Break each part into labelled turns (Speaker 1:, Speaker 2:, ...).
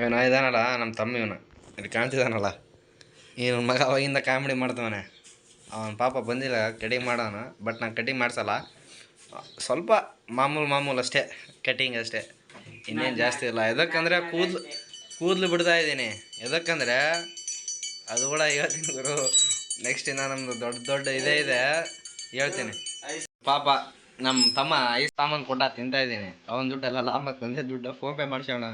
Speaker 1: ಇವನ ಇದಾನಲ್ಲ ನಮ್ಮ ತಮ್ಮ ಇವನು ಇಲ್ಲಿ ಕಾಣ್ತಿದ್ದಾನಲ್ಲ ಇವನ ಮಗ ಅವಾಗಿಂದ ಕಾಮಿಡಿ ಮಾಡ್ತವನೆ. ಅವನ ಪಾಪ ಬಂದಿಲ್ಲ ಕಟಿಂಗ್ ಮಾಡೋಣ, ಬಟ್ ನಾನು ಕಟಿಂಗ್ ಮಾಡಿಸಲ್ಲ, ಸ್ವಲ್ಪ ಮಾಮೂಲು ಅಷ್ಟೇ, ಕಟಿಂಗ್ ಅಷ್ಟೇ, ಇನ್ನೇನು ಜಾಸ್ತಿ ಇಲ್ಲ. ಎದಕ್ಕಂದರೆ ಕೂದಲು ಬಿಡ್ತಾ ಇದ್ದೀನಿ. ಎದಕ್ಕಂದರೆ ಅದು ಕೂಡ ಹೇಳ್ತೀನಿ ಗುರು, ನೆಕ್ಸ್ಟ್ ಇನ್ನು ನಮ್ಮದು ದೊಡ್ಡ ಇದೇ ಇದೆ, ಹೇಳ್ತೀನಿ. ಪಾಪ ನಮ್ಮ ತಮ್ಮ ಐಸ್ ಸಾಮಾನು ಕೊಟ್ಟ ತಿಂತಾ ಇದ್ದೀನಿ. ಅವನ ದುಡ್ಡೆಲ್ಲ ಲಾಭ ತಂದೆ ದುಡ್ಡು ಫೋನ್ಪೇ ಮಾಡಿಸೋಣ.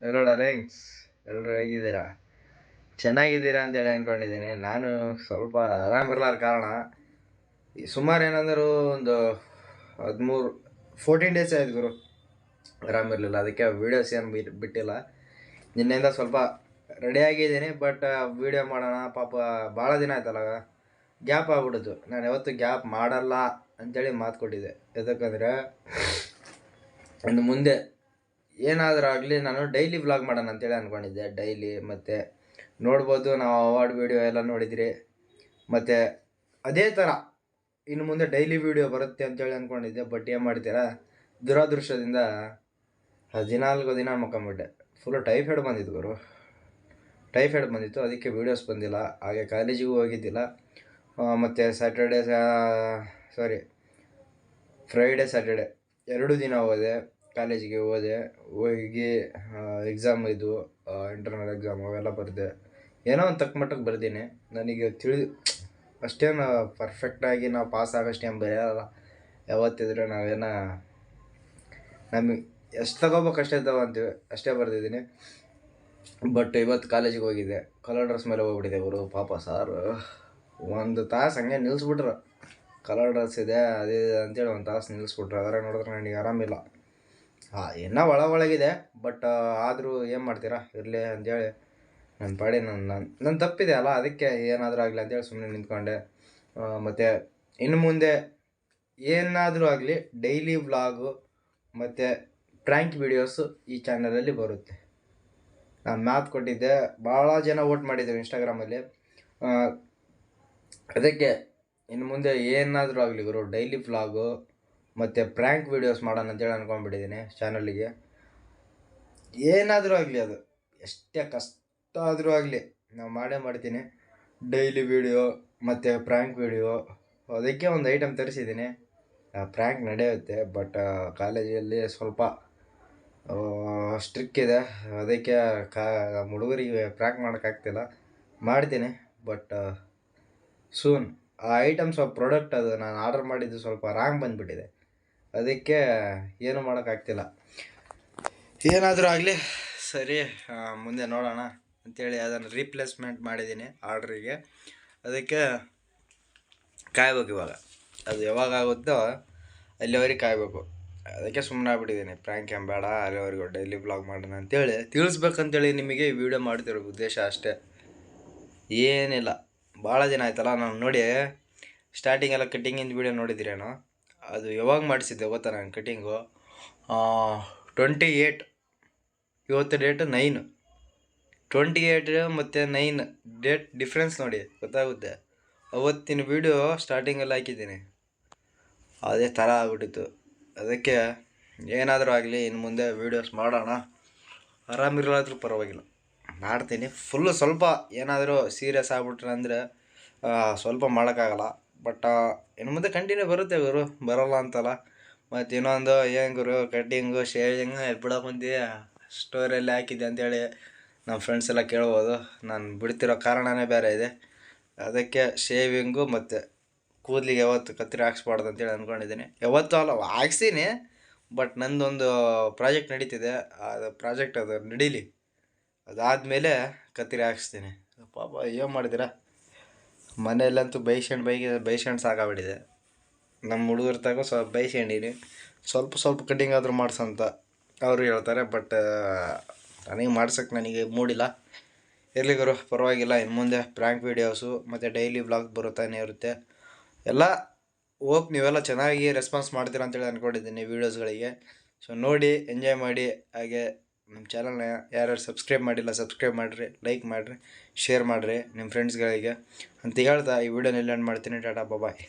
Speaker 1: ಎಲ್ಲೋ ಡಾರ್ಲಿಂಗ್ಸ್, ಎಲ್ಲರೂ ಹೇಗಿದ್ದೀರಾ? ಚೆನ್ನಾಗಿದ್ದೀರಾ ಅಂತೇಳಿ ಅಂದ್ಕೊಂಡಿದ್ದೀನಿ. ನಾನು ಸ್ವಲ್ಪ ಆರಾಮಿರಲಾರ ಕಾರಣ ಸುಮಾರು ಏನಂದರೂ ಒಂದು 14 ಡೇಸ್ ಆಯ್ತು ಗುರು, ಆರಾಮಿರಲಿಲ್ಲ. ಅದಕ್ಕೆ ವೀಡಿಯೋಸ್ ಏನು ಬಿಟ್ಟಿಲ್ಲ. ನಿನ್ನೆಯಿಂದ ಸ್ವಲ್ಪ ರೆಡಿಯಾಗಿದ್ದೀನಿ, ಬಟ್ ವೀಡಿಯೋ ಮಾಡೋಣ ಪಾಪ ಭಾಳ ದಿನ ಆಯ್ತಲ್ಲ, ಗ್ಯಾಪ್ ಆಗ್ಬಿಟ್ಟಿತ್ತು. ನಾನು ಯಾವತ್ತೂ ಗ್ಯಾಪ್ ಮಾಡಲ್ಲ ಅಂಥೇಳಿ ಮಾತು ಕೊಟ್ಟಿದ್ದೆ. ಯಾಕಂದರೆ ಇನ್ನು ಮುಂದೆ ಏನಾದರೂ ಆಗಲಿ ನಾನು ಡೈಲಿ ವ್ಲಾಗ್ ಮಾಡೋಣ ಅಂತೇಳಿ ಅಂದ್ಕೊಂಡಿದ್ದೆ. ಡೈಲಿ ಮತ್ತು ನೋಡ್ಬೋದು, ನಾವು ಅವಾರ್ಡ್ ವೀಡಿಯೋ ಎಲ್ಲ ನೋಡಿದ್ರಿ, ಮತ್ತು ಅದೇ ಥರ ಇನ್ನು ಮುಂದೆ ಡೈಲಿ ವೀಡಿಯೋ ಬರುತ್ತೆ ಅಂತೇಳಿ ಅಂದ್ಕೊಂಡಿದ್ದೆ. ಬಟ್ ಏನು ಮಾಡ್ತೀರಾ, ದುರಾದೃಷ್ಟದಿಂದ 14 ದಿನ ಮಕ್ಕೊಂಬಿಟ್ಟೆ. ಫುಲ್ಲು ಟೈಫಾಯ್ಡ್ ಬಂದಿತ್ತು ಗುರು, ಟೈಫಾಯ್ಡ್ ಬಂದಿತ್ತು. ಅದಕ್ಕೆ ವೀಡಿಯೋಸ್ ಬಂದಿಲ್ಲ. ಹಾಗೆ ಕಾಲೇಜಿಗೂ ಹೋಗಿದ್ದಿಲ್ಲ. ಮತ್ತು ಫ್ರೈಡೇ ಸ್ಯಾಟರ್ಡೆ 2 ದಿನ ಹೋದೆ ಕಾಲೇಜಿಗೆ. ಹೋಗಿ ಎಕ್ಸಾಮ್ ಇದು ಇಂಟರ್ನಲ್ ಎಕ್ಸಾಮ್ ಅವೆಲ್ಲ ಬರೆದೆ. ಏನೋ ಒಂದು ತಕ್ಕ ಮಟ್ಟಕ್ಕೆ ಬರ್ತೀನಿ. ನನಗೆ ಅಷ್ಟೇನು ಪರ್ಫೆಕ್ಟಾಗಿ ನಾವು ಪಾಸ್ ಆಗೋಷ್ಟೇನು ಬರೆಯಲ್ಲ. ಯಾವತ್ತಿದ್ರೆ ನಮಗೆ ಎಷ್ಟು ತಗೋಬೇಕು ಅಷ್ಟೇ ತಗೊತೀವಿ, ಅಷ್ಟೇ ಬರ್ದಿದ್ದೀನಿ. ಬಟ್ ಇವತ್ತು ಕಾಲೇಜಿಗೆ ಹೋಗಿದ್ದೆ, ಕಲರ್ ಡ್ರೆಸ್ ಮೇಲೆ ಹೋಗ್ಬಿಟ್ಟಿದೆ ಅವರು. ಪಾಪ ಸಾರು 1 ತಾಸು ಹಂಗೆ ನಿಲ್ಲಿಸ್ಬಿಟ್ರು. ಕಲರ್ ಡ್ರೆಸ್ ಇದೆ ಅದೇ ಅಂತೇಳಿ 1 ತಾಸು ನಿಲ್ಲಿಸ್ಬಿಟ್ರು. ಅದರ ನೋಡಿದ್ರೆ ನನಗೆ ಆರಾಮಿಲ್ಲ. ಇನ್ನೂ ಒಳಗಿದೆ, ಬಟ್ ಆದರೂ ಏನು ಮಾಡ್ತೀರಾ, ಇರಲಿ ಅಂಥೇಳಿ ನನ್ನ ಪಾಡಿ ನನ್ನ ತಪ್ಪಿದೆ ಅಲ್ಲ, ಅದಕ್ಕೆ ಏನಾದರೂ ಆಗಲಿ ಅಂತೇಳಿ ಸುಮ್ಮನೆ ನಿಂತ್ಕೊಂಡೆ. ಮತ್ತು ಇನ್ನು ಮುಂದೆ ಏನಾದರೂ ಆಗಲಿ ಡೈಲಿ ವ್ಲಾಗು ಮತ್ತು ಪ್ರ್ಯಾಂಕ್ ವೀಡಿಯೋಸು ಈ ಚಾನಲಲ್ಲಿ ಬರುತ್ತೆ. ನಾನು ಮಾತು ಕೊಟ್ಟಿದ್ದೆ, ಭಾಳ ಜನ ವೋಟ್ ಮಾಡಿದ್ದೇವೆ ಇನ್ಸ್ಟಾಗ್ರಾಮಲ್ಲಿ. ಅದಕ್ಕೆ ಇನ್ನು ಮುಂದೆ ಏನಾದರೂ ಆಗಲಿ ಗುರು, ಡೈಲಿ ವ್ಲಾಗು ಮತ್ತು ಪ್ರ್ಯಾಂಕ್ ವೀಡಿಯೋಸ್ ಮಾಡೋಣ ಅಂತೇಳಿ ಅಂದ್ಕೊಂಡ್ಬಿಟ್ಟಿದ್ದೀನಿ ಚಾನಲ್ಲಿಗೆ. ಏನಾದರೂ ಆಗಲಿ, ಅದು ಎಷ್ಟೇ ಕಷ್ಟ ಆದರೂ ಆಗಲಿ ನಾವು ಮಾಡ್ತೀನಿ. ಡೈಲಿ ವೀಡಿಯೋ ಮತ್ತು ಪ್ರ್ಯಾಂಕ್ ವೀಡಿಯೋ. ಅದಕ್ಕೆ ಒಂದು ಐಟಮ್ ತರಿಸಿದ್ದೀನಿ, ಪ್ರ್ಯಾಂಕ್ ನಡೆಯುತ್ತೆ. ಬಟ್ ಕಾಲೇಜಲ್ಲಿ ಸ್ವಲ್ಪ ಸ್ಟ್ರಿಕ್ ಇದೆ, ಅದಕ್ಕೆ ಹುಡುಗರಿಗೆ ಪ್ರ್ಯಾಂಕ್ ಮಾಡೋಕ್ಕಾಗ್ತಿಲ್ಲ. ಮಾಡ್ತೀನಿ, ಬಟ್ ಸೂನ್. ಆ ಐಟಮ್ ಸ್ವಲ್ಪ ಪ್ರಾಡಕ್ಟ್ ಅದು ನಾನು ಆರ್ಡರ್ ಮಾಡಿದ್ದು ಸ್ವಲ್ಪ ರಾಂಗ್ ಬಂದುಬಿಟ್ಟಿದೆ. ಅದಕ್ಕೆ ಏನು ಮಾಡೋಕ್ಕಾಗ್ತಿಲ್ಲ. ಏನಾದರೂ ಆಗಲಿ ಸರಿ, ಮುಂದೆ ನೋಡೋಣ ಅಂಥೇಳಿ ಅದನ್ನು ರೀಪ್ಲೇಸ್ಮೆಂಟ್ ಮಾಡಿದ್ದೀನಿ ಆರ್ಡ್ರಿಗೆ. ಅದಕ್ಕೆ ಕಾಯ್ಬೇಕು ಇವಾಗ. ಅದು ಯಾವಾಗ ಆಗುತ್ತೋ ಅಲ್ಲಿವರೆಗೆ ಕಾಯಬೇಕು. ಅದಕ್ಕೆ ಸುಮ್ಮನೆ ಆಗ್ಬಿಟ್ಟಿದ್ದೀನಿ. ಪ್ರ್ಯಾಂಕ್ ಏನು ಬೇಡ, ಅಲ್ಲಿವರೆಗೂ ಡೈಲಿ ಬ್ಲಾಗ್ ಮಾಡೋಣ ಅಂತೇಳಿ ತಿಳಿಸ್ಬೇಕಂತೇಳಿ ನಿಮಗೆ ಈ ವಿಡಿಯೋ ಮಾಡ್ತಿರೋ ಉದ್ದೇಶ ಅಷ್ಟೇ, ಏನಿಲ್ಲ. ಭಾಳ ದಿನ ಆಯ್ತಲ್ಲ ನಾನು ನೋಡಿ. ಸ್ಟಾರ್ಟಿಂಗೆಲ್ಲ ಕಟ್ಟಿಂಗಿಂದ ವೀಡಿಯೋ ನೋಡಿದ್ದೀರೇನೋ, ಅದು ಯಾವಾಗ ಮಾಡಿಸಿದ್ದೆ ಗೊತ್ತಾ ನಾನು ಕಟ್ಟಿಂಗು? 28, ಇವತ್ತು ಡೇಟ್ 9, 28 ಮತ್ತು 9 ಡೇಟ್ ಡಿಫ್ರೆನ್ಸ್ ನೋಡಿ ಗೊತ್ತಾಗುತ್ತೆ. ಅವತ್ತಿನ ವೀಡಿಯೋ ಸ್ಟಾರ್ಟಿಂಗಲ್ಲಿ ಹಾಕಿದ್ದೀನಿ, ಅದೇ ಥರ ಆಗ್ಬಿಟ್ಟಿತ್ತು. ಅದಕ್ಕೆ ಏನಾದರೂ ಆಗಲಿ ಇನ್ನು ಮುಂದೆ ವೀಡಿಯೋಸ್ ಮಾಡೋಣ, ಆರಾಮಿರಲಾದ್ರೂ ಪರವಾಗಿಲ್ಲ ಮಾಡ್ತೀನಿ. ಸ್ವಲ್ಪ ಏನಾದರೂ ಸೀರಿಯಸ್ ಆಗ್ಬಿಟ್ರೆ ಅಂದರೆ ಸ್ವಲ್ಪ ಮಾಡೋಕ್ಕಾಗಲ್ಲ. ಬಟ್ ಇನ್ನು ಮುಂದೆ ಕಂಟಿನ್ಯೂ ಬರುತ್ತೆ ಗುರು, ಬರೋಲ್ಲ ಅಂತಲ್ಲ. ಮತ್ತು ಇನ್ನೊಂದು ಏನು ಗುರು, ಕಟ್ಟಿಂಗು ಶೇವಿಂಗು ಬಿಡೋಕೆ ಮುಂದೆ ಸ್ಟೋರಿಯಲ್ಲಿ ಹಾಕಿದ್ದೆ ಅಂತೇಳಿ ನಮ್ಮ ಫ್ರೆಂಡ್ಸ್ ಎಲ್ಲ ಕೇಳ್ಬೋದು. ನಾನು ಬಿಡ್ತಿರೋ ಕಾರಣವೇ ಬೇರೆ ಇದೆ. ಅದಕ್ಕೆ ಶೇವಿಂಗು ಮತ್ತು ಕೂದಲಿಗೆ ಯಾವತ್ತು ಕತ್ತರಿ ಹಾಕ್ಸ್ಬಾರ್ದು ಅಂತೇಳಿ ಅಂದ್ಕೊಂಡಿದ್ದೀನಿ. ಯಾವತ್ತೂ ಅಲ್ಲ, ಹಾಕ್ಸೀನಿ, ಬಟ್ ನಂದೊಂದು ಪ್ರಾಜೆಕ್ಟ್ ನಡೀತಿದೆ. ಅದು ನಡೀಲಿ, ಅದಾದಮೇಲೆ ಕತ್ತರಿ ಹಾಕ್ಸ್ತೀನಿ. ಪಾಪ ಏನು ಮಾಡ್ತೀರಾ, ಮನೆಯಲ್ಲಂತೂ ಬೈಸ್ಕೊಂಡು ಸಾಕಾಗ್ಬಿಟ್ಟಿದೆ. ನಮ್ಮ ಹುಡುಗರ ತಗೋ ಸ್ವಲ್ಪ ಬೈಸ್ಕೊಂಡಿನಿ, ಸ್ವಲ್ಪ ಕಟ್ಟಿಂಗ್ ಆದರೂ ಮಾಡ್ಸಂತ ಅವರು ಹೇಳ್ತಾರೆ. ಬಟ್ ನನಗೆ ಮಾಡ್ಸೋಕ್ಕೆ ನನಗೆ ಮೂಡಿಲ್ಲ. ಇರಲಿ ಗುರು, ಪರವಾಗಿಲ್ಲ. ಇನ್ನು ಮುಂದೆ ಪ್ರ್ಯಾಂಕ್ ವೀಡಿಯೋಸು ಮತ್ತು ಡೈಲಿ ವ್ಲಾಗ್ ಬರುತ್ತಾನೆ ಇರುತ್ತೆ ಎಲ್ಲ. ನೀವೆಲ್ಲ ಚೆನ್ನಾಗಿ ರೆಸ್ಪಾನ್ಸ್ ಮಾಡ್ತೀರಾ ಅಂತೇಳಿ ಅಂದ್ಕೊಂಡಿದ್ದೀನಿ ವೀಡಿಯೋಸ್ಗಳಿಗೆ. ಸೊ ನೋಡಿ, ಎಂಜಾಯ್ ಮಾಡಿ. ಹಾಗೆ ನಮ್ಮ ಚಾನಲ್ನ ಯಾರ್ಯಾರು ಸಬ್ಸ್ಕ್ರೈಬ್ ಮಾಡಿಲ್ಲ ಸಬ್ಸ್ಕ್ರೈಬ್ ಮಾಡಿರಿ, ಲೈಕ್ ಮಾಡಿರಿ, ಶೇರ್ ಮಾಡಿರಿ ನಿಮ್ಮ ಫ್ರೆಂಡ್ಸ್ಗಳಿಗೆ ಅಂತ ಹೇಳ್ತಾ ಈ ವಿಡಿಯೋನ ಇಲ್ಲಿ ಎಂಡ್ ಮಾಡ್ತೀನಿ. ಟಾಟಾ ಬಾಯ್.